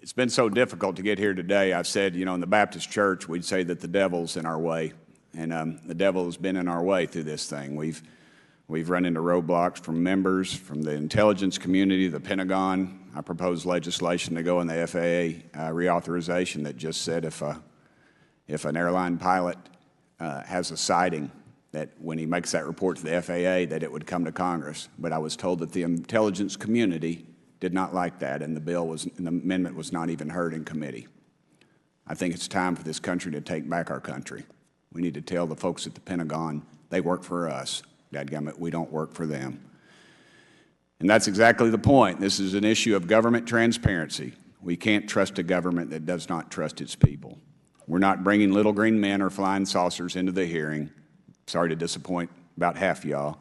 It's been so difficult to get here today. I've said, in the Baptist church, we'd say that the devil's in our way. And the devil has been in our way through this thing. We've run into roadblocks from members, from the intelligence community, the Pentagon. I proposed legislation to go in the FAA reauthorization that just said if an airline pilot has a sighting, that when he makes that report to the FAA, that it would come to Congress. But I was told that the intelligence community did not like that, and the amendment was not even heard in committee. I think it's time for this country to take back our country. We need to tell the folks at the Pentagon they work for us. Dadgummit, we don't work for them. And that's exactly the point. This is an issue of government transparency. We can't trust a government that does not trust its people. We're not bringing little green men or flying saucers into the hearing. Sorry to disappoint about half y'all.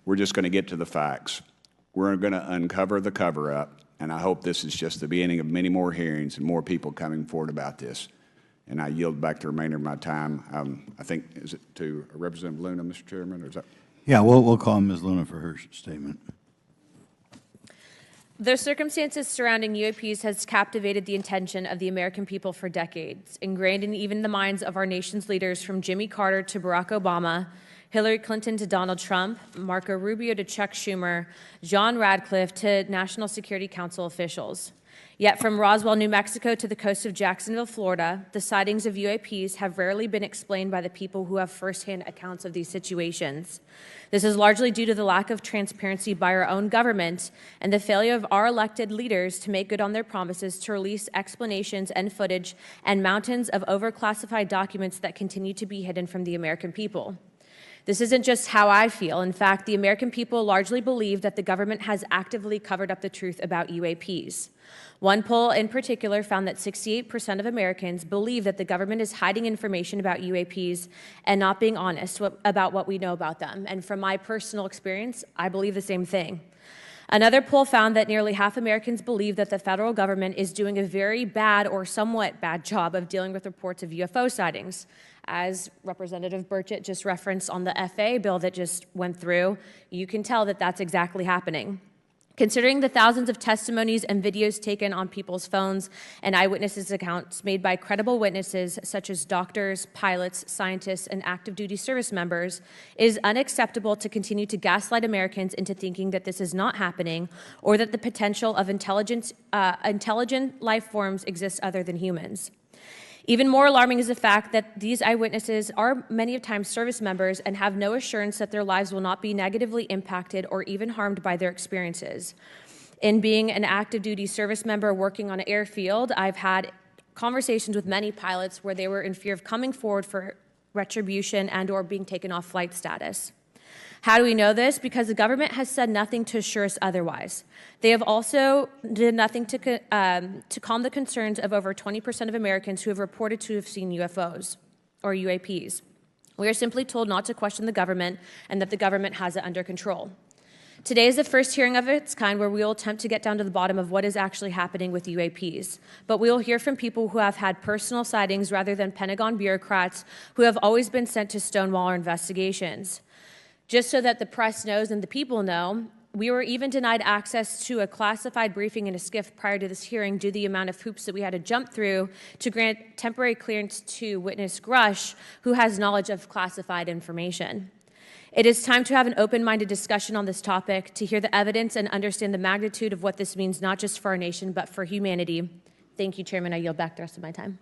We're just going to get to the facts. We're going to uncover the cover-up, and I hope this is just the beginning of many more hearings and more people coming forward about this. And I yield back the remainder of my time. I think, is it to Representative Luna, Mr. Chairman, or is that? Yeah, we'll call Ms. Luna for her statement. The circumstances surrounding UAPs has captivated the attention of the American people for decades, ingrained in even the minds of our nation's leaders from Jimmy Carter to Barack Obama, Hillary Clinton to Donald Trump, Marco Rubio to Chuck Schumer, John Radcliffe to National Security Council officials. Yet from Roswell, New Mexico to the coast of Jacksonville, Florida, the sightings of UAPs have rarely been explained by the people who have firsthand accounts of these situations. This is largely due to the lack of transparency by our own government and the failure of our elected leaders to make good on their promises to release explanations and footage and mountains of overclassified documents that continue to be hidden from the American people. This isn't just how I feel. In fact, the American people largely believe that the government has actively covered up the truth about UAPs. One poll in particular found that 68% of Americans believe that the government is hiding information about UAPs and not being honest about what we know about them. And from my personal experience, I believe the same thing. Another poll found that nearly half Americans believe that the federal government is doing a very bad or somewhat bad job of dealing with reports of UFO sightings. As Representative Burchett just referenced on the FAA bill that just went through, you can tell that that's exactly happening. Considering the thousands of testimonies and videos taken on people's phones and eyewitnesses' accounts made by credible witnesses such as doctors, pilots, scientists, and active duty service members, it is unacceptable to continue to gaslight Americans into thinking that this is not happening or that the potential of intelligent life forms exists other than humans. Even more alarming is the fact that these eyewitnesses are many times service members and have no assurance that their lives will not be negatively impacted or even harmed by their experiences. In being an active duty service member working on an airfield, I've had conversations with many pilots where they were in fear of coming forward for retribution and or being taken off flight status. How do we know this? Because the government has said nothing to assure us otherwise. They have also did nothing to calm the concerns of over 20% of Americans who have reported to have seen UFOs or UAPs. We are simply told not to question the government and that the government has it under control. Today is the first hearing of its kind where we will attempt to get down to the bottom of what is actually happening with UAPs. But we will hear from people who have had personal sightings rather than Pentagon bureaucrats who have always been sent to stonewall our investigations. Just so that the press knows and the people know, we were even denied access to a classified briefing in a SCIF prior to this hearing due to the amount of hoops that we had to jump through to grant temporary clearance to witness Grusch, who has knowledge of classified information. It is time to have an open-minded discussion on this topic, to hear the evidence and understand the magnitude of what this means, not just for our nation, but for humanity. Thank you, Chairman. I yield back the rest of my time.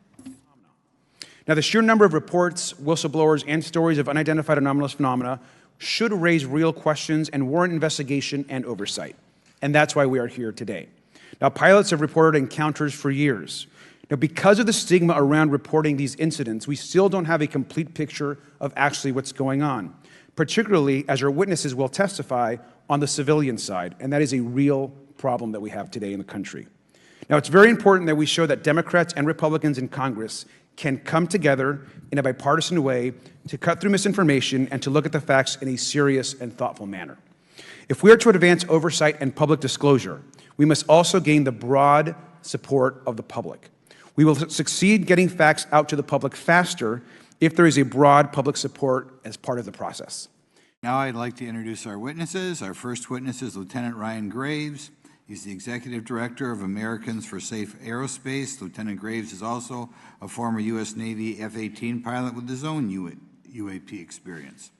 Now, the sheer number of reports, whistleblowers, and stories of unidentified anomalous phenomena should raise real questions and warrant investigation and oversight. And that's why we are here today. Now, pilots have reported encounters for years. Now, because of the stigma around reporting these incidents, we still don't have a complete picture of actually what's going on, particularly as our witnesses will testify on the civilian side, and that is a real problem that we have today in the country. Now, it's very important that we show that Democrats and Republicans in Congress can come together in a bipartisan way to cut through misinformation and to look at the facts in a serious and thoughtful manner. If we are to advance oversight and public disclosure, we must also gain the broad support of the public. We will succeed getting facts out to the public faster if there is a broad public support as part of the process. Now I'd like to introduce our witnesses. Our first witness is Lieutenant Ryan Graves, He's the Executive Director of Americans for Safe Aerospace. Lieutenant Graves is also a former U.S. Navy F-18 pilot with his own UAP experience.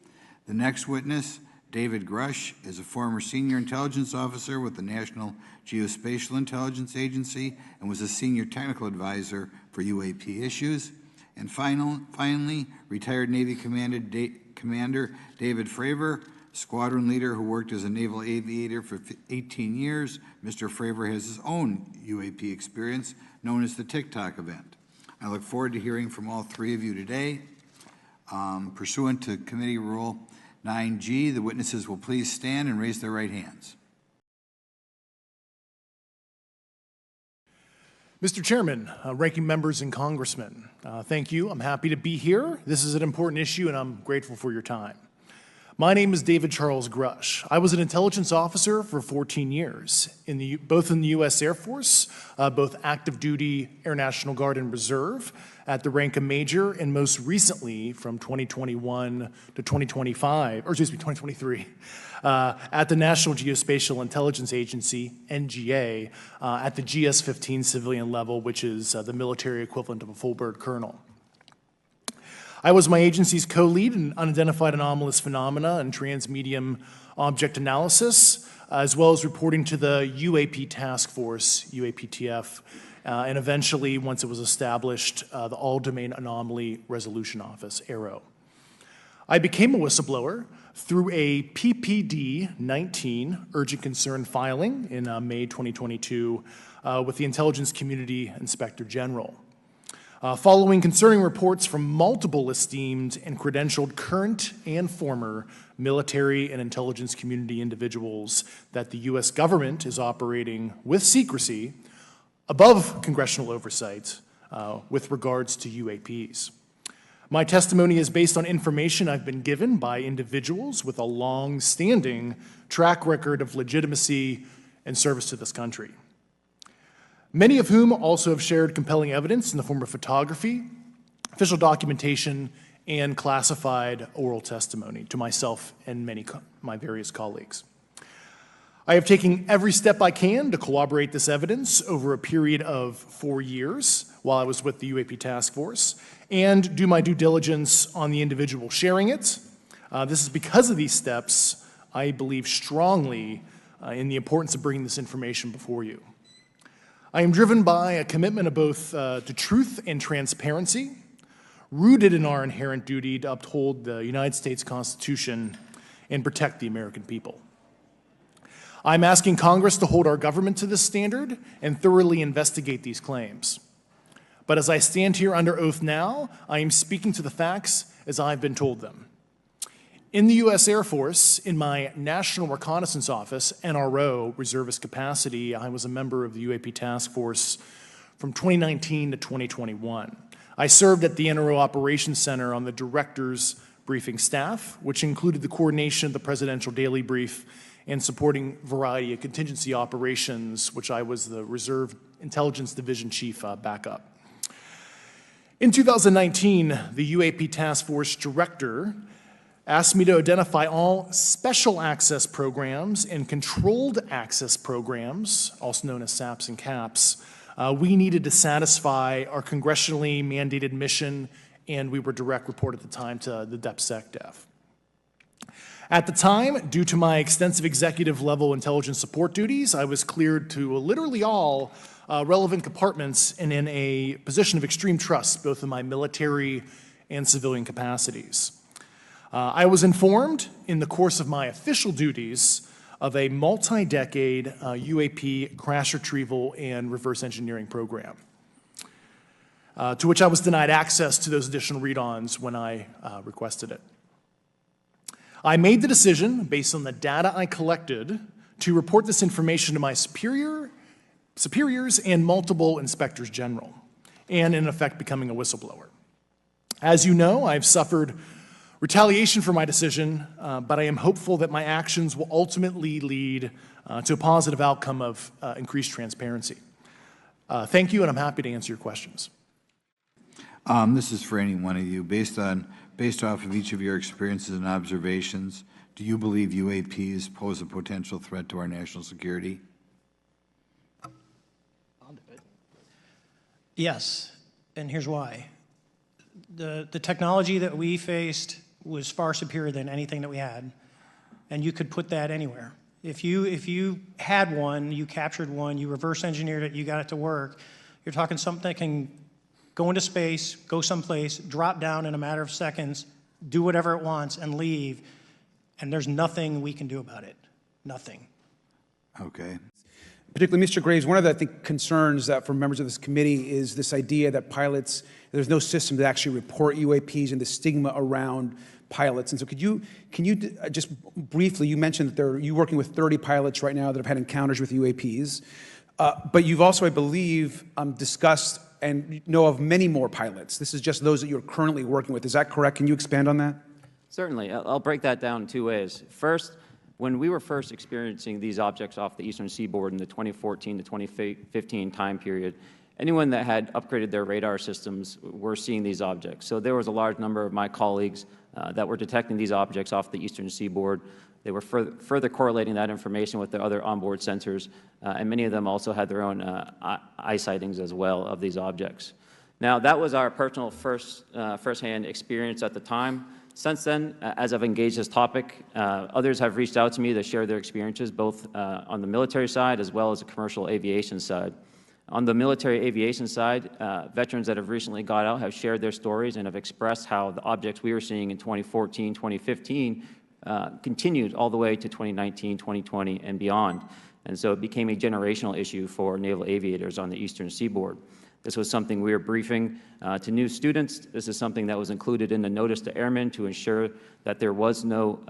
The next witness, David Grusch, is a former senior intelligence officer with the National Geospatial Intelligence Agency and was a senior technical advisor for UAP issues. And finally, retired Navy Commander David Fravor, squadron leader who worked as a naval aviator for 18 years. Mr. Fravor has his own UAP experience known as the Tic Tac event. I look forward to hearing from all three of you today. Pursuant to Committee Rule 9G, the witnesses will please stand and raise their right hands. Mr. Chairman, ranking members and congressmen, thank you. I'm happy to be here. This is an important issue and I'm grateful for your time. My name is David Charles Grusch. I was an intelligence officer for 14 years, both in the U.S. Air Force, both active duty, Air National Guard, and Reserve, at the rank of major, and most recently from 2021 to 2023, at the National Geospatial Intelligence Agency, NGA, at the GS-15 civilian level, which is the military equivalent of a full bird colonel. I was my agency's co-lead in unidentified anomalous phenomena and transmedium object analysis, as well as reporting to the UAP task force, UAPTF, and eventually, once it was established, the All-Domain Anomaly Resolution Office, AARO. I became a whistleblower through a PPD-19 urgent concern filing in May 2022 with the Intelligence Community Inspector General. Following concerning reports from multiple esteemed and credentialed current and former military and intelligence community individuals that the U.S. government is operating with secrecy above congressional oversight with regards to UAPs. My testimony is based on information I've been given by individuals with a long-standing track record of legitimacy and service to this country, many of whom also have shared compelling evidence in the form of photography, official documentation, and classified oral testimony to myself and my various colleagues. I have taken every step I can to corroborate this evidence over a period of 4 years while I was with the UAP Task Force and do my due diligence on the individual sharing it. This is because of these steps, I believe strongly in the importance of bringing this information before you. I am driven by a commitment of both to truth and transparency, rooted in our inherent duty to uphold the United States Constitution and protect the American people. I'm asking Congress to hold our government to this standard and thoroughly investigate these claims. But as I stand here under oath now, I am speaking to the facts as I've been told them. In the U.S. Air Force, in my National Reconnaissance Office, NRO, reservist capacity, I was a member of the UAP Task Force from 2019 to 2021. I served at the NRO Operations Center on the Director's Briefing staff, which included the coordination of the Presidential Daily Brief and supporting a variety of contingency operations, which I was the Reserve Intelligence Division Chief backup. In 2019, the UAP Task Force Director asked me to identify all special access programs and controlled access programs, also known as SAPs and CAPs, we needed to satisfy our congressionally mandated mission, and we were direct report at the time to the DepSecDef. At the time, due to my extensive executive level intelligence support duties, I was cleared to literally all relevant compartments and in a position of extreme trust, both in my military and civilian capacities. I was informed in the course of my official duties of a multi-decade UAP crash retrieval and reverse engineering program, to which I was denied access to those additional read-ons when I requested it. I made the decision, based on the data I collected, to report this information to my superiors and multiple inspectors general, and in effect becoming a whistleblower. As you know, I've suffered retaliation for my decision, but I am hopeful that my actions will ultimately lead to a positive outcome of increased transparency. Thank you, and I'm happy to answer your questions. This is for any one of you. Based off of each of your experiences and observations, do you believe UAPs pose a potential threat to our national security? Yes, and here's why. The technology that we faced was far superior than anything that we had, and you could put that anywhere. If you had one, you captured one, you reverse engineered it, you got it to work, you're talking something that can go into space, go someplace, drop down in a matter of seconds, do whatever it wants, and leave, and there's nothing we can do about it. Nothing. Okay. Particularly, Mr. Graves, one of the, I think, concerns that for members of this committee is this idea that pilots, there's no system to actually report UAPs and the stigma around pilots. And so could you just briefly, you mentioned that you're working with 30 pilots right now that have had encounters with UAPs, but you've also, I believe, discussed and know of many more pilots. This is just those that you're currently working with. Is that correct? Can you expand on that? Certainly. I'll break that down in two ways. First, when we were first experiencing these objects off the eastern seaboard in the 2014 to 2015 time period, anyone that had upgraded their radar systems were seeing these objects. So there was a large number of my colleagues that were detecting these objects off the eastern seaboard. They were further correlating that information with their other onboard sensors, and many of them also had their own eye sightings as well of these objects. Now, that was our personal firsthand experience at the time. Since then, as I've engaged this topic, others have reached out to me to share their experiences, both on the military side as well as the commercial aviation side. On the military aviation side, veterans that have recently got out have shared their stories and have expressed how the objects we were seeing in 2014, 2015 continued all the way to 2019, 2020, and beyond. And so it became a generational issue for naval aviators on the eastern seaboard. This was something we were briefing to new students. This is something that was included in the notice to airmen to ensure that there was no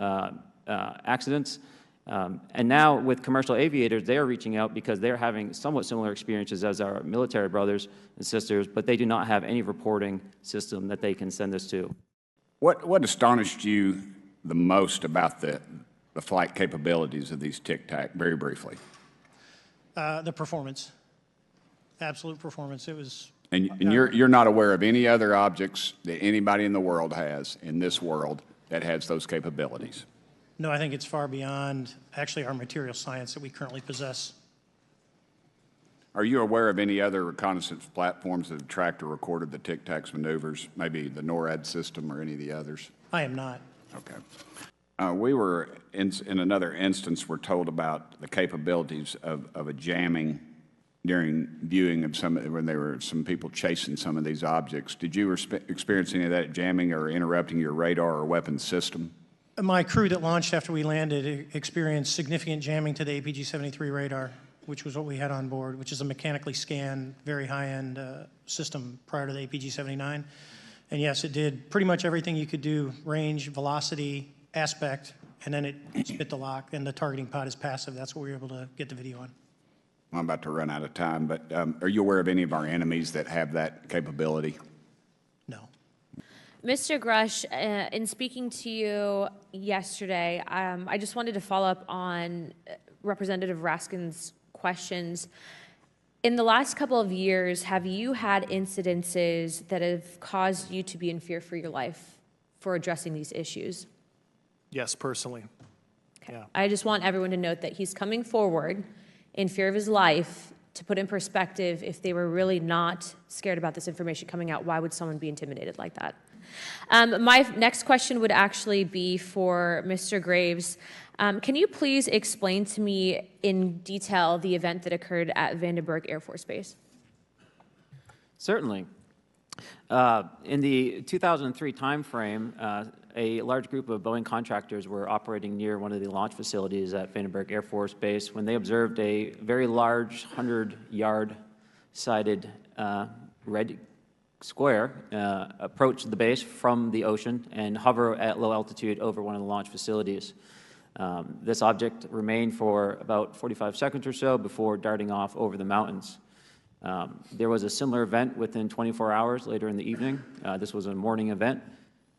accidents. And now with commercial aviators, they are reaching out because they're having somewhat similar experiences as our military brothers and sisters, but they do not have any reporting system that they can send us to. What astonished you the most about the flight capabilities of these Tic Tac, very briefly? The performance. Absolute performance. It was. And you're not aware of any other objects that anybody in the world has, in this world, that has those capabilities? No, I think it's far beyond actually our material science that we currently possess. Are you aware of any other reconnaissance platforms that have tracked or recorded the Tic Tac's maneuvers, maybe the NORAD system or any of the others? I am not. Okay. We were, in another instance, we're told about the capabilities of a jamming during viewing of when there were some people chasing some of these objects. Did you experience any of that jamming or interrupting your radar or weapons system? My crew that launched after we landed experienced significant jamming to the APG-73 radar, which was what we had on board, which is a mechanically scanned, very high-end system prior to the APG-79. And yes, it did pretty much everything you could do, range, velocity, aspect, and then it spit the lock, and the targeting pod is passive. That's what we were able to get the video on. I'm about to run out of time, but are you aware of any of our enemies that have that capability? No. Mr. Grusch, in speaking to you yesterday, I just wanted to follow up on Representative Raskin's questions. In the last couple of years, have you had incidences that have caused you to be in fear for your life for addressing these issues? Yes, personally. Okay. Yeah. I just want everyone to note that he's coming forward in fear of his life to put in perspective, if they were really not scared about this information coming out, why would someone be intimidated like that? My next question would actually be for Mr. Graves. Can you please explain to me in detail the event that occurred at Vandenberg Air Force Base? Certainly. In the 2003 timeframe, a large group of Boeing contractors were operating near one of the launch facilities at Vandenberg Air Force Base when they observed a very large 100-yard sided red square approach the base from the ocean and hover at low altitude over one of the launch facilities. This object remained for about 45 seconds or so before darting off over the mountains. There was a similar event within 24 hours later in the evening. This was a morning event,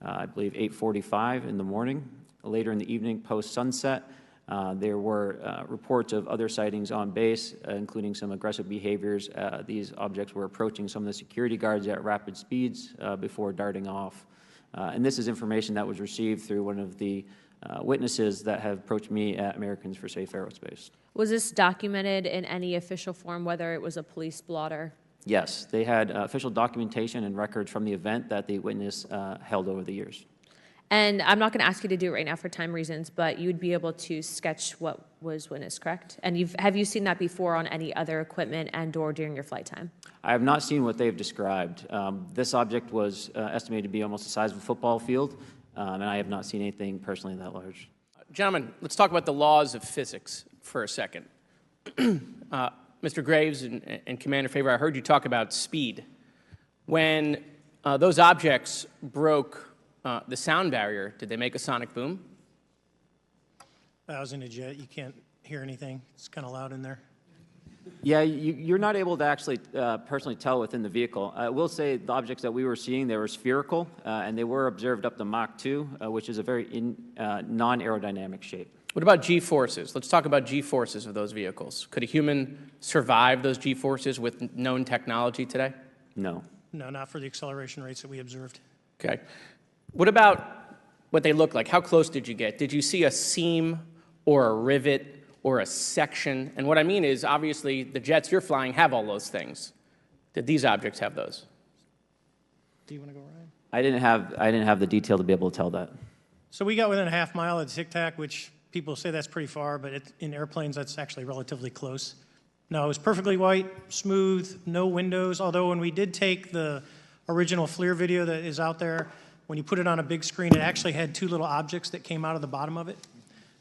I believe 8:45 in the morning. Later in the evening, post-sunset, there were reports of other sightings on base, including some aggressive behaviors. These objects were approaching some of the security guards at rapid speeds before darting off. And this is information that was received through one of the witnesses that have approached me at Americans for Safe Aerospace. Was this documented in any official form, whether it was a police blotter? Yes, they had official documentation and records from the event that the witness held over the years. And I'm not going to ask you to do it right now for time reasons, but you'd be able to sketch what was witnessed, correct? And have you seen that before on any other equipment and/or during your flight time? I have not seen what they've described. This object was estimated to be almost the size of a football field, and I have not seen anything personally that large. Gentlemen, let's talk about the laws of physics for a second. Mr. Graves and Commander Fravor, I heard you talk about speed. When those objects broke the sound barrier, did they make a sonic boom? I was in a jet. You can't hear anything. It's kind of loud in there. Yeah, you're not able to actually personally tell within the vehicle. I will say the objects that we were seeing, they were spherical, and they were observed up to Mach 2, which is a very non-aerodynamic shape. What about G-forces? Let's talk about G-forces of those vehicles. Could a human survive those G-forces with known technology today? No. No, not for the acceleration rates that we observed. Okay. What about what they look like? How close did you get? Did you see a seam or a rivet or a section? And what I mean is, obviously, the jets you're flying have all those things. Did these objects have those? Do you want to go, Ryan? I didn't have the detail to be able to tell that. So we got within a half mile of Tic Tac, which people say that's pretty far, but in airplanes, that's actually relatively close. No, it was perfectly white, smooth, no windows, although when we did take the original FLIR video that is out there, when you put it on a big screen, it actually had two little objects that came out of the bottom of it.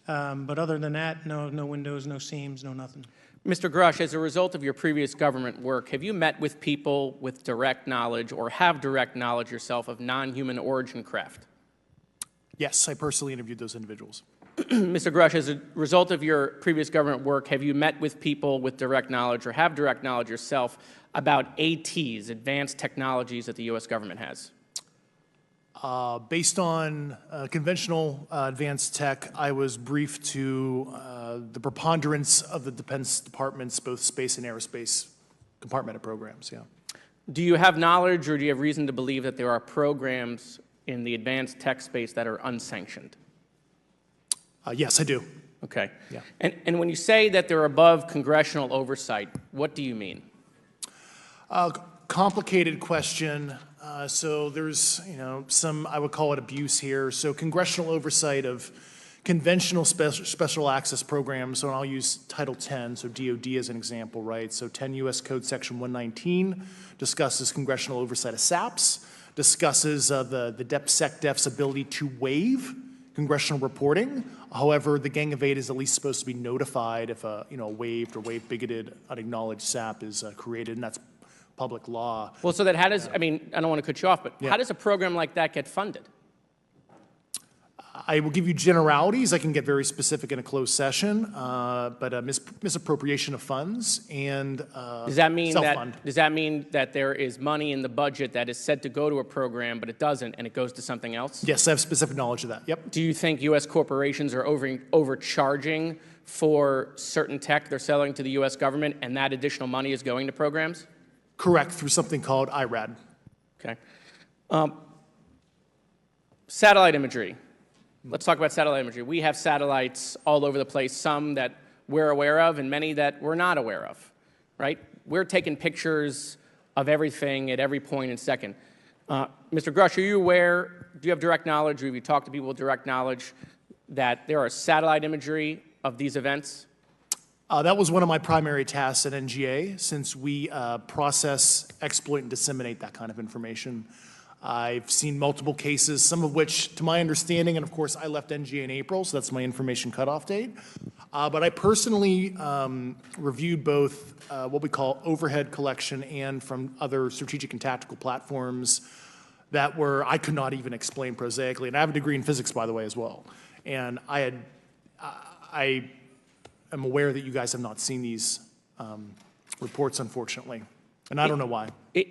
But other than that, no windows, no seams, no nothing. Mr. Grusch, as a result of your previous government work, have you met with people with direct knowledge or have direct knowledge yourself of non-human origin craft? Yes, I personally interviewed those individuals. Mr. Grusch, as a result of your previous government work, have you met with people with direct knowledge or have direct knowledge yourself about ATs, advanced technologies that the U.S. government has? Based on conventional advanced tech, I was briefed to the preponderance of the Defense Department's both space and aerospace compartmented programs, yeah. Do you have knowledge or do you have reason to believe that there are programs in the advanced tech space that are unsanctioned? Yes, I do. Okay. Yeah. And when you say that they're above congressional oversight, what do you mean? Complicated question. So there's, some, I would call it abuse here. So congressional oversight of conventional special access programs, so I'll use Title 10, so DOD as an example, right? So 10 U.S. Code Section 119 discusses congressional oversight of SAPs, discusses the DepSecDef's ability to waive congressional reporting. However, the Gang of Eight is at least supposed to be notified if a waived or waive bigoted unacknowledged SAP is created, and that's public law. Well, so that how does, I don't want to cut you off, but how does a program like that get funded? I will give you generalities. I can get very specific in a closed session, but misappropriation of funds and does that mean self-fund. does that mean that there is money in the budget that is said to go to a program, but it doesn't, and it goes to something else? Yes, I have specific knowledge of that. Yep. Do you think U.S. corporations are overcharging for certain tech they're selling to the U.S. government, and that additional money is going to programs? Correct, through something called IRAD. Okay. Satellite imagery. Let's talk about satellite imagery. We have satellites all over the place, some that we're aware of and many that we're not aware of, right? We're taking pictures of everything at every point and second. Mr. Grusch, are you aware, do you have direct knowledge, or have you talked to people with direct knowledge that there are satellite imagery of these events? That was one of my primary tasks at NGA, since we process, exploit, and disseminate that kind of information. I've seen multiple cases, some of which, to my understanding, and of course I left NGA in April, so that's my information cutoff date. But I personally reviewed both what we call overhead collection and from other strategic and tactical platforms that I could not even explain prosaically. And I have a degree in physics, by the way, as well. And I am aware that you guys have not seen these reports, unfortunately. And I don't know why. Do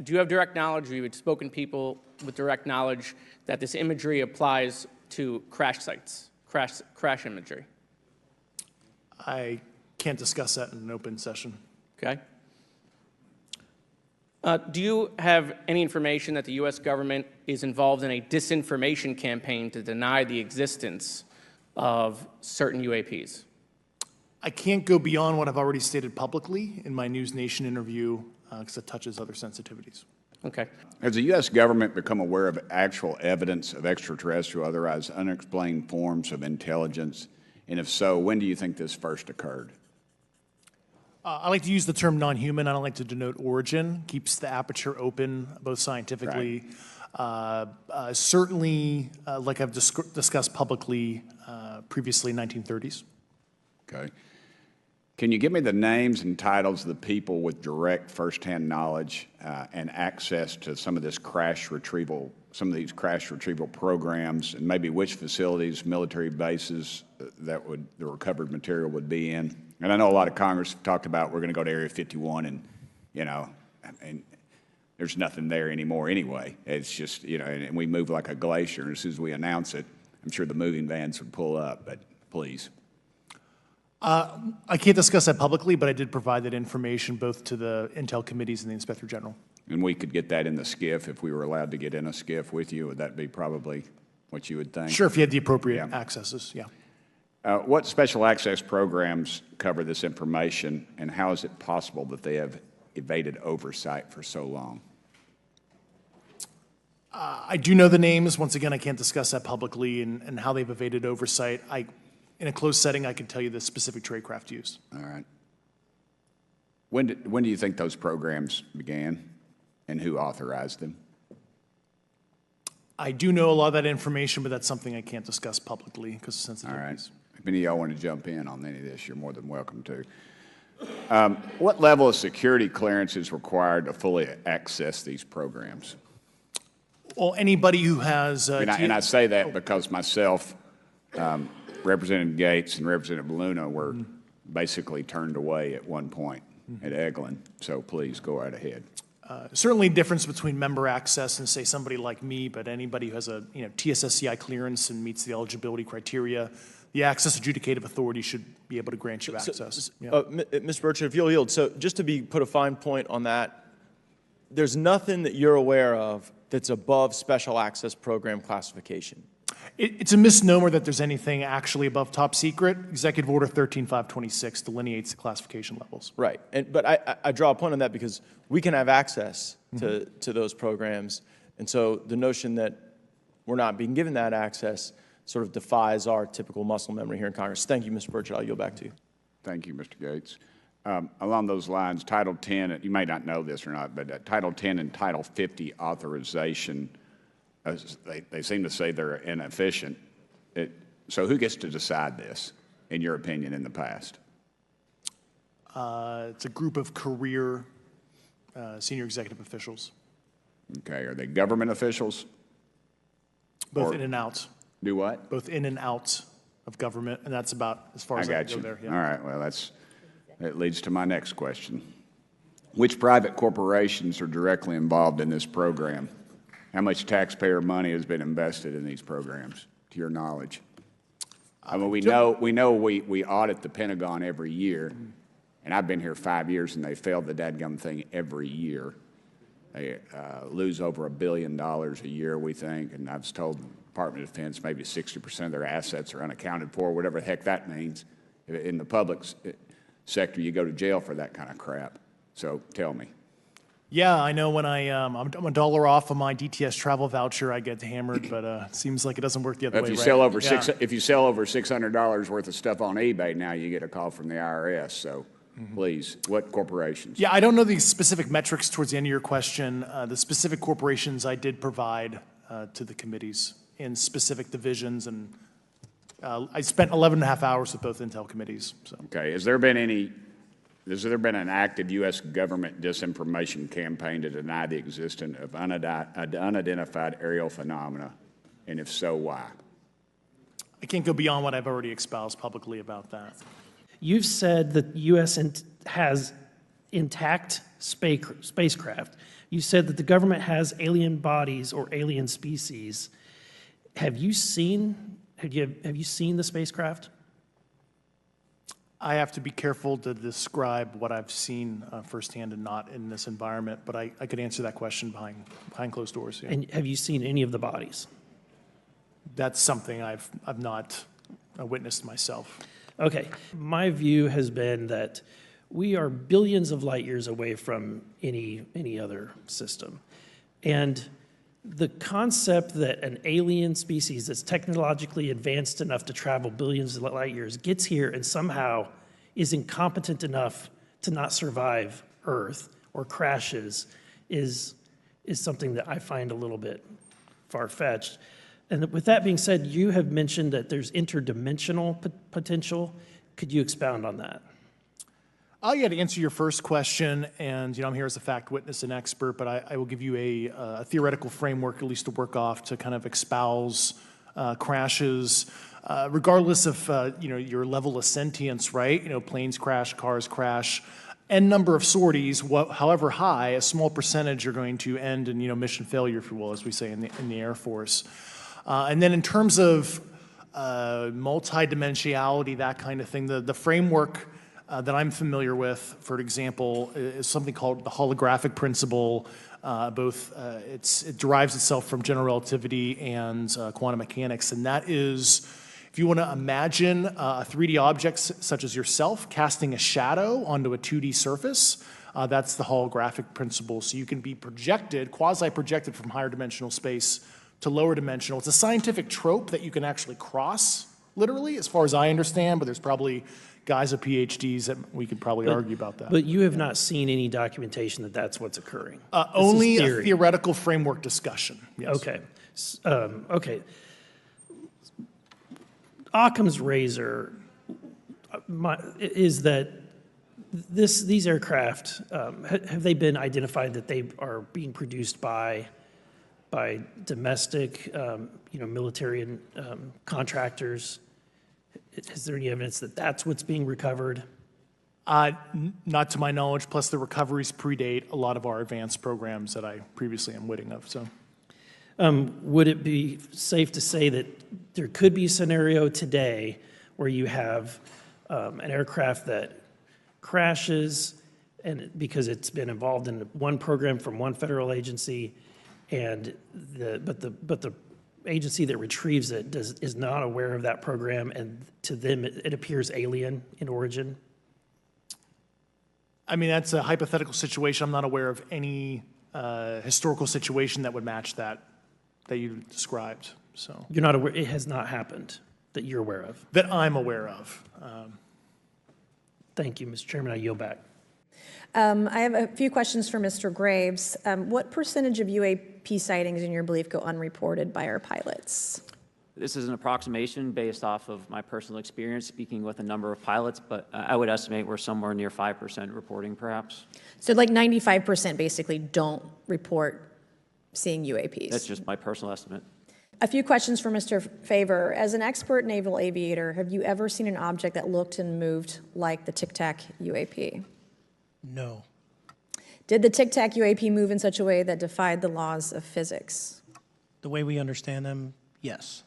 you have direct knowledge, or you have spoken to people with direct knowledge that this imagery applies to crash sites, crash imagery? I can't discuss that in an open session. Okay. Do you have any information that the U.S. government is involved in a disinformation campaign to deny the existence of certain UAPs? I can't go beyond what I've already stated publicly in my News Nation interview because it touches other sensitivities. Okay. Has the U.S. government become aware of actual evidence of extraterrestrial, otherwise unexplained forms of intelligence? And if so, when do you think this first occurred? I like to use the term non-human. I don't like to denote origin. Keeps the aperture open, both scientifically. Certainly, like I've discussed publicly previously, 1930s. Okay. Can you give me the names and titles of the people with direct firsthand knowledge and access to some of this crash retrieval, some of these crash retrieval programs, and maybe which facilities, military bases the recovered material would be in? And I know a lot of Congress have talked about we're going to go to Area 51, and and there's nothing there anymore anyway. It's just and we move like a glacier. And as soon as we announce it, I'm sure the moving vans would pull up. But please. I can't discuss that publicly, but I did provide that information both to the Intel committees and the Inspector General. And we could get that in the SCIF if we were allowed to get in a SCIF with you. Would that be probably what you would think? Sure, if you had the appropriate accesses, yeah. What special access programs cover this information, and how is it possible that they have evaded oversight for so long? I do know the names. Once again, I can't discuss that publicly and how they've evaded oversight. In a closed setting, I can tell you the specific tradecraft used. All right. When do you think those programs began, and who authorized them? I do know a lot of that information, but that's something I can't discuss publicly because of sensitivities. All right. If any of y'all want to jump in on any of this, you're more than welcome to. What level of security clearance is required to fully access these programs? Well, anybody who has... and I say that because myself, Representative Gates and Representative Luna were basically turned away at one point at Eglin. So please go right ahead. Certainly difference between member access and, say, somebody like me, but anybody who has a TSSCI clearance and meets the eligibility criteria, the access adjudicative authority should be able to grant you access. Mr. Burchett, if you'll yield, so just to put a fine point on that, there's nothing that you're aware of that's above special access program classification. It's a misnomer that there's anything actually above top secret. Executive Order 13526 delineates the classification levels. Right, but I draw a point on that because we can have access to those programs, and so the notion that we're not being given that access sort of defies our typical muscle memory here in Congress. Thank you, Mr. Burchett. I'll yield back to you. Thank you, Mr. Gates. Along those lines, Title 10, you may not know this or not, but Title 10 and Title 50 authorization, they seem to say they're inefficient. So who gets to decide this, in your opinion, in the past? It's a group of career senior executive officials. Okay, are they government officials? Both in and out. Do what? Both in and out of government, and that's about as far as I can go there. Yeah. All right, well, that leads to my next question. Which private corporations are directly involved in this program? How much taxpayer money has been invested in these programs, to your knowledge? I mean, we know we audit the Pentagon every year, and I've been here 5 years, and they failed the dadgum thing every year. They lose over $1 billion a year, we think, and I was told the Department of Defense maybe 60% of their assets are unaccounted for, whatever the heck that means. In the public sector, you go to jail for that kind of crap. So tell me. Yeah, I know when I'm a dollar off of my DTS travel voucher, I get hammered, but it seems like it doesn't work the other way, If you right? sell over if you sell over $600 worth of stuff on eBay, now you get a call from the IRS. So please, what corporations? Yeah, I don't know the specific metrics towards the end of your question. The specific corporations I did provide to the committees in specific divisions, and I spent 11 and a half hours with both Intel committees. So. Okay, has there been an active U.S. government disinformation campaign to deny the existence of unidentified aerial phenomena? And if so, why? I can't go beyond what I've already espoused publicly about that. You've said that the U.S. has intact spacecraft. You said that the government has alien bodies or alien species. Have you seen the spacecraft? I have to be careful to describe what I've seen firsthand and not in this environment, but I could answer that question behind closed doors. Yeah. And have you seen any of the bodies? That's something I've not witnessed myself. Okay. My view has been that we are billions of light years away from any other system. And the concept that an alien species that's technologically advanced enough to travel billions of light years gets here and somehow is incompetent enough to not survive Earth or crashes is something that I find a little bit far-fetched. And with that being said, you have mentioned that there's interdimensional potential. Could you expound on that? Yeah, to answer your first question, and I'm here as a fact witness and expert, but I will give you a theoretical framework, at least to work off, to kind of espouse crashes, regardless of your level of sentience, right? Planes crash, cars crash, n number of sorties, however high, a small percentage are going to end in mission failure, if you will, as we say in the Air Force. And then in terms of multidimensionality, that kind of thing, the framework that I'm familiar with, for example, is something called the holographic principle. It derives itself from general relativity and quantum mechanics, and that is, if you want to imagine a 3D object such as yourself casting a shadow onto a 2D surface, that's the holographic principle. So you can be projected, quasi-projected from higher dimensional space to lower dimensional. It's a scientific trope that you can actually cross, literally, as far as I understand, but there's probably guys with PhDs that we could probably argue about that. But you have not seen any documentation that that's what's occurring? Only a theoretical framework discussion, yes. Okay. Okay. Occam's razor is that these aircraft, have they been identified that they are being produced by domestic, military and contractors? Is there any evidence that that's what's being recovered? Not to my knowledge, plus the recoveries predate a lot of our advanced programs that I previously am witting of, so. Would it be safe to say that there could be a scenario today where you have an aircraft that crashes and because it's been involved in one program from one federal agency, but the agency that retrieves it is not aware of that program, and to them it appears alien in origin? I mean, that's a hypothetical situation. I'm not aware of any historical situation that would match that you described. So you're not aware? It has not happened that you're aware of? That I'm aware of. Thank you, Mr. Chairman. I yield back. I have a few questions for Mr. Graves. What percentage of UAP sightings, in your belief, go unreported by our pilots? This is an approximation based off of my personal experience speaking with a number of pilots, but I would estimate we're somewhere near 5% reporting, perhaps. So like 95% basically don't report seeing UAPs? That's just my personal estimate. A few questions for Mr. Fravor. As an expert naval aviator, have you ever seen an object that looked and moved like the Tic Tac UAP? No. Did the Tic Tac UAP move in such a way that defied the laws of physics? The way we understand them, yes.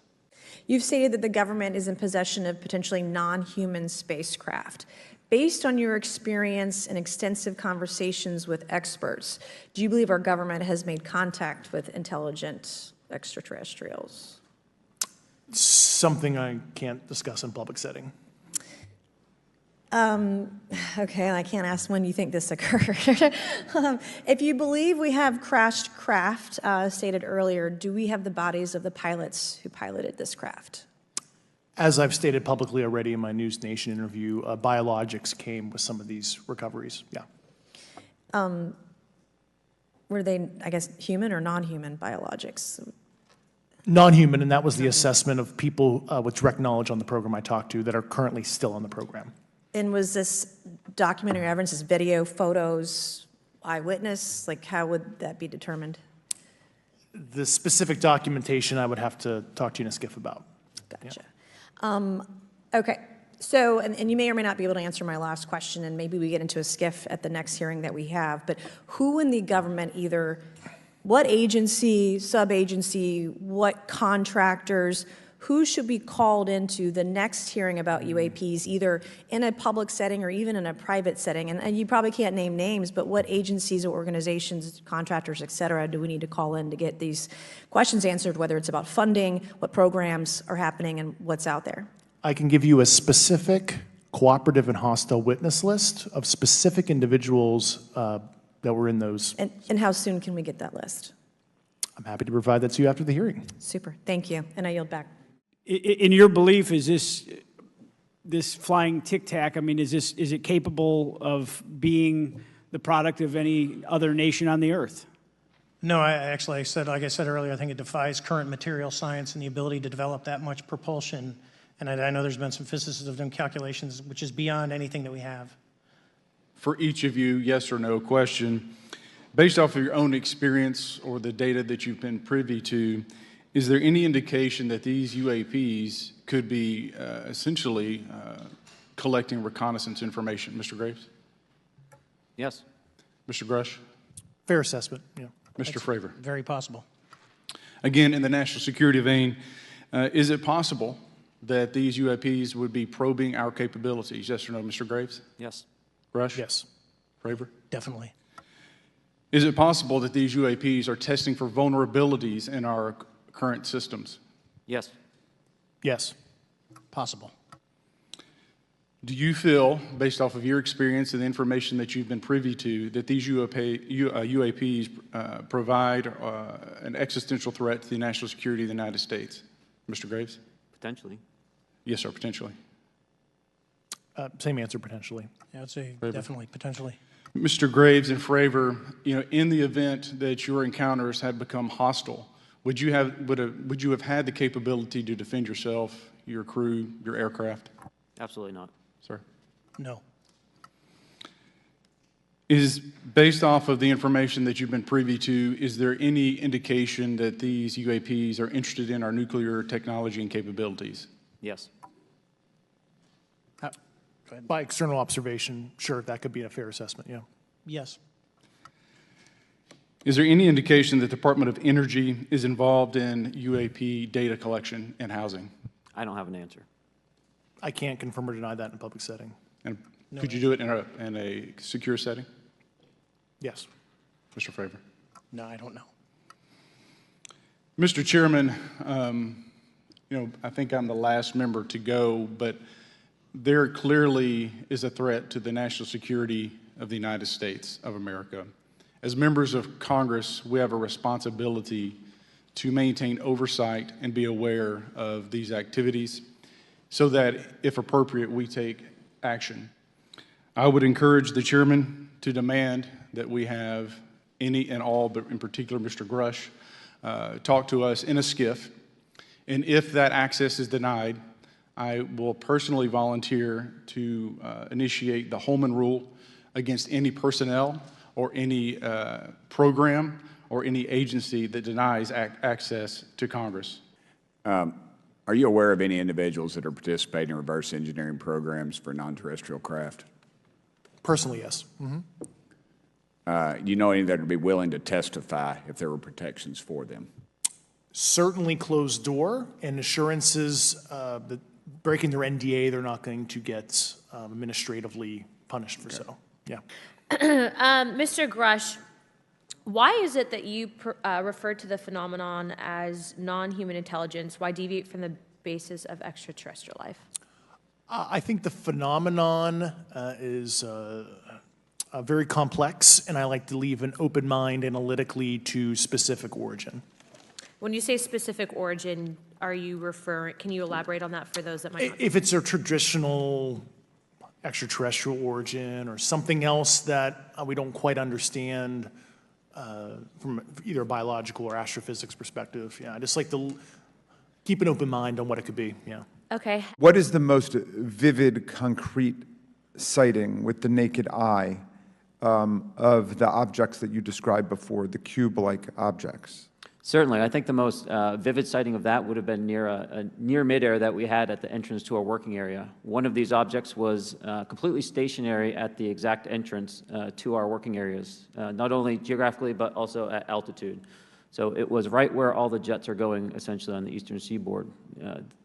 You've stated that the government is in possession of potentially non-human spacecraft. Based on your experience and extensive conversations with experts, do you believe our government has made contact with intelligent extraterrestrials? Something I can't discuss in public setting. Okay, I can't ask when you think this occurred. If you believe we have crashed craft, stated earlier, do we have the bodies of the pilots who piloted this craft? As I've stated publicly already in my News Nation interview, biologics came with some of these recoveries, yeah. Were they, I guess, human or non-human biologics? Non-human, and that was the assessment of people with direct knowledge on the program I talked to that are currently still on the program. And was this documentary evidence, this video, photos, eyewitness? Like, how would that be determined? The specific documentation I would have to talk to you in a skiff about. Gotcha. Yeah. Okay. So, and you may or may not be able to answer my last question, and maybe we get into a skiff at the next hearing that we have, but who in the government, either what agency, sub-agency, what contractors, who should be called into the next hearing about UAPs, either in a public setting or even in a private setting? And you probably can't name names, but what agencies or organizations, contractors, et cetera, do we need to call in to get these questions answered, whether it's about funding, what programs are happening, and what's out there? I can give you a specific cooperative and hostile witness list of specific individuals that were in those. And how soon can we get that list? I'm happy to provide that to you after the hearing. Super, thank you, and I yield back. In your belief, is this flying Tic Tac, I mean, is it capable of being the product of any other nation on the earth? No, I said, like I said earlier, I think it defies current material science and the ability to develop that much propulsion. And I know there's been some physicists who have done calculations, which is beyond anything that we have. For each of you, yes or no question, based off of your own experience or the data that you've been privy to, is there any indication that these UAPs could be essentially collecting reconnaissance information? Mr. Graves? Yes. Mr. Grusch? Fair assessment, yeah. Mr. Fravor? Very possible. Again, in the national security vein, is it possible that these UAPs would be probing our capabilities? Yes or no, Mr. Graves? Yes. Grusch? Yes. Fravor? Definitely. Is it possible that these UAPs are testing for vulnerabilities in our current systems? Yes. Yes. Possible. Do you feel, based off of your experience and the information that you've been privy to, that these UAPs provide an existential threat to the national security of the United States? Mr. Graves? Potentially. Yes, sir, potentially. Same answer, potentially. Yeah, I'd say definitely, potentially. Mr. Graves and Fravor, in the event that your encounters had become hostile, would you have had the capability to defend yourself, your crew, your aircraft? Absolutely not. Sir? No. Is, based off of the information that you've been privy to, is there any indication that these UAPs are interested in our nuclear technology and capabilities? Yes. By external observation, sure, that could be a fair assessment, yeah. Yes. Is there any indication that the Department of Energy is involved in UAP data collection and housing? I don't have an answer. I can't confirm or deny that in a public setting. And could you do it in a secure setting? Yes. Mr. Fravor? No, I don't know. Mr. Chairman, I think I'm the last member to go, but there clearly is a threat to the national security of the United States of America. As members of Congress, we have a responsibility to maintain oversight and be aware of these activities so that, if appropriate, we take action. I would encourage the chairman to demand that we have any and all, but in particular Mr. Grusch, talk to us in a skiff. And if that access is denied, I will personally volunteer to initiate the Holman Rule against any personnel or any program or any agency that denies access to Congress. Are you aware of any individuals that are participating in reverse engineering programs for non-terrestrial craft? Personally, yes. Do you know any that would be willing to testify if there were protections for them? Certainly closed door and assurances that breaking their NDA, they're not going to get administratively punished for so. Yeah. Mr. Grusch, why is it that you refer to the phenomenon as non-human intelligence? Why deviate from the basis of extraterrestrial life? I think the phenomenon is very complex, and I like to leave an open mind analytically to specific origin. When you say specific origin, are you referring, can you elaborate on that for those that might not? If it's a traditional extraterrestrial origin or something else that we don't quite understand from either a biological or astrophysics perspective, yeah, I just like to keep an open mind on what it could be, yeah. Okay. What is the most vivid, concrete sighting with the naked eye of the objects that you described before, the cube-like objects? Certainly. I think the most vivid sighting of that would have been near midair that we had at the entrance to our working area. One of these objects was completely stationary at the exact entrance to our working areas, not only geographically but also at altitude. So it was right where all the jets are going, essentially, on the eastern seaboard.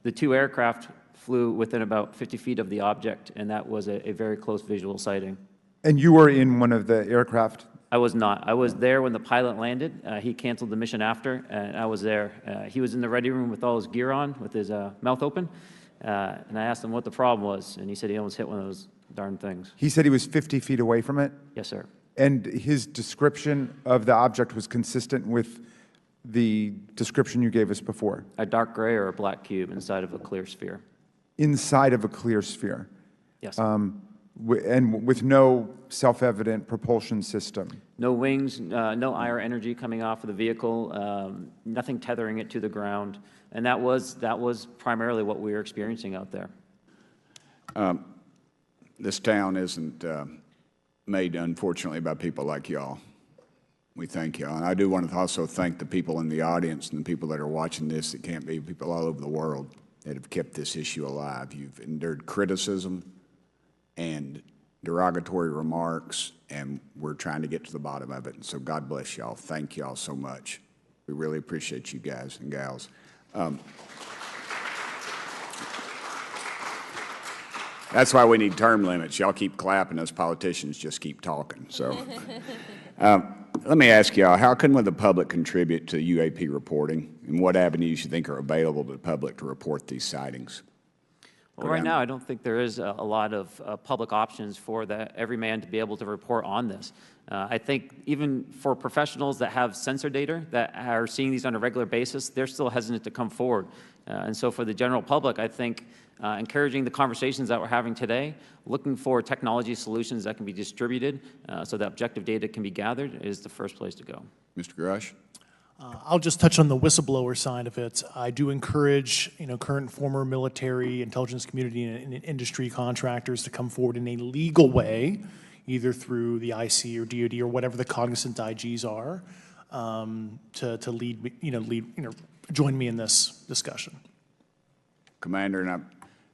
The two aircraft flew within about 50 feet of the object, and that was a very close visual sighting. And you were in one of the aircraft? I was not. I was there when the pilot landed. He canceled the mission after, and I was there. He was in the ready room with all his gear on, with his mouth open, And I asked him what the problem was, and he said he almost hit one of those darn things. He said he was 50 feet away from it? Yes, sir. And his description of the object was consistent with the description you gave us before? A dark gray or a black cube inside of a clear sphere. Inside of a clear sphere? Yes. And with no self-evident propulsion system? No wings, no IR energy coming off of the vehicle, nothing tethering it to the ground. And that was primarily what we were experiencing out there. This town isn't made, unfortunately, by people like y'all. We thank y'all. And I do want to also thank the people in the audience and the people that are watching this that can't be, people all over the world that have kept this issue alive. You've endured criticism and derogatory remarks, and we're trying to get to the bottom of it. And so God bless y'all. Thank y'all so much. We really appreciate you guys and gals. That's why we need term limits. Y'all keep clapping, us politicians just keep talking. So let me ask y'all, how can the public contribute to UAP reporting, and what avenues you think are available to the public to report these sightings? Well, right now, I don't think there is a lot of public options for every man to be able to report on this. I think even for professionals that have sensor data that are seeing these on a regular basis, they're still hesitant to come forward. And so for the general public, I think encouraging the conversations that we're having today, looking for technology solutions that can be distributed so that objective data can be gathered is the first place to go. Mr. Grusch? I'll just touch on the whistleblower side of it. I do encourage, current and former military, intelligence community, and industry contractors to come forward in a legal way, either through the IC or DoD or whatever the cognizant IGs are, to lead, join me in this discussion. Commander, and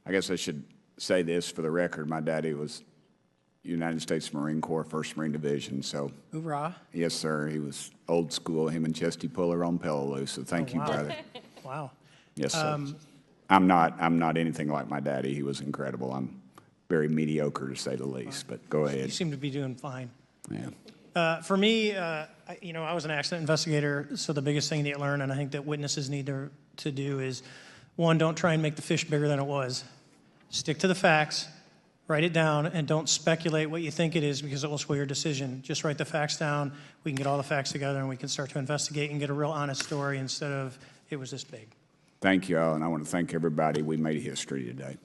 I guess I should say this for the record. My daddy was United States Marine Corps, 1st Marine Division, so. Hoorah. Yes, sir. He was old school, him and Chesty Puller on Peleliu, so thank you, wow. brother. Wow. Yes, sir. I'm not anything like my daddy. He was incredible. I'm very mediocre, to say the least, but go ahead. You seem to be doing fine. Yeah. For me, I was an accident investigator, so the biggest thing that you learn, and I think that witnesses need to do is, one, don't try and make the fish bigger than it was. Stick to the facts, write it down, and don't speculate what you think it is because it will sway your decision. Just write the facts down. We can get all the facts together, and we can start to investigate and get a real honest story instead of it was this big. Thank you all, and I want to thank everybody. We made history today.